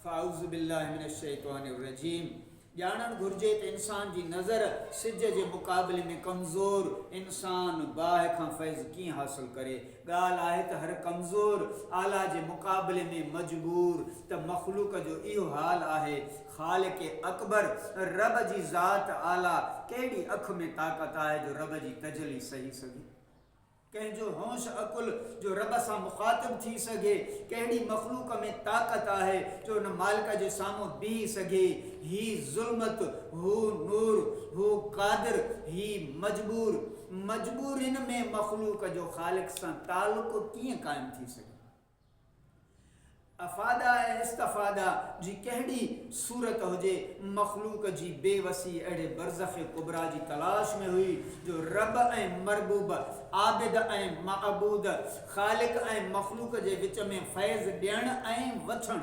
फ़ाउज़ु बिल्लाहि मिनश शैतानिर रजीम। ॼाणणु घुरिजे त इंसान जी नज़र सिज जे मुक़ाबले में कमज़ोर, इंसान बाहि खां फैज़ कीअं हासिल करे। ॻाल्हि आहे त हर कमज़ोर आला जे मुक़ाबले में मजबूर। त मख़लूक जो इहो हाल आहे। ख़ालिक़ अकबर रब जी ज़ात आला कहिड़ी अख में ताक़त आहे जो रब जी तजली सही सघे, कंहिंजो होश अकुल जो रब सां मुखातिब थी सघे। कहिड़ी मख़लूक में ताक़त आहे जो उन मालिक जे साम्हूं बीह सघे। ही ज़ुल्मत, हू नूर, हू क़ादिर, ही मजबूर। मजबूरिन में मख़लूक जो ख़ालिक़ सां तालुक़ कीअं क़ाइमु थी सघे। अफ़ादा ऐं इस्तफ़ादा जी कहिड़ी सूरत हुजे। मख़लूक जी बेवसी अहिड़े बरज़ख़ कुबरा जी तलाश में हुई जो रब ऐं मरबूब, आबिद ऐं मअबूद, ख़ालिक़ ऐं मख़लूक जे विच में फैज़ ॾियणु ऐं वठणु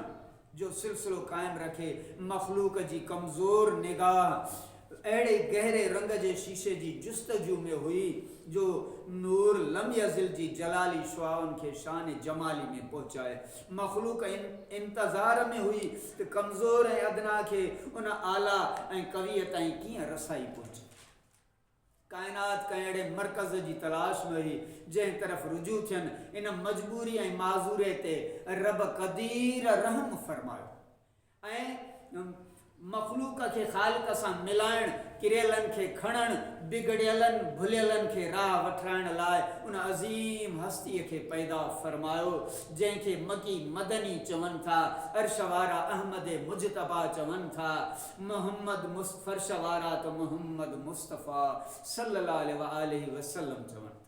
जो सिलसिलो क़ाइमु रखे। मख़लूक जी कमज़ोर निगाह अहिड़े गहरे रंग जे शीशे जी जुस्तजू में हुई जो नूर लम यज़िल जी जलाली शुआउनि खे शान जमाली में पहुचाए। मख़लूक इंतज़ार में हुई त कमज़ोर ऐं अदना खे उन आला ऐं कवीअ ताईं कीअं रसाई पहुचे। काइनात कंहिं अहिड़े मर्कज़ जी तलाश में हुई जंहिं तरफ़ रुजू थियनि। इन मजबूरी ऐं माज़ूरे ते रब क़दीर रहम फ़रमायो ऐं मख़लूक खे ख़ालिक़ सां मिलाइण, किरियलनि खे खणणु, बिगड़ियलनि भुलियलनि खे राह वठाइण लाइ उन अज़ीम हस्तीअ खे पैदा फ़रमायो जंहिंखे मकी मदनी चवनि था, अर्श वारा अहमद मुजतबा चवनि था, मोहम्मद फर्श वारा त मोहम्मद मुस्तफ़ा सल्लल्लाहु अलैहि वसल्लम चवनि था।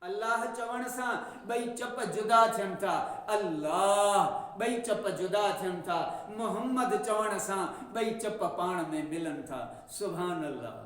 अल्लाह चवण सां ॿई चप जुदा थियनि था। अल्लाह ॿई चप जुदा थियनि था। मोहम्मद चवण सां ॿई चप पाण में मिलनि था। सुभान अल्लाह।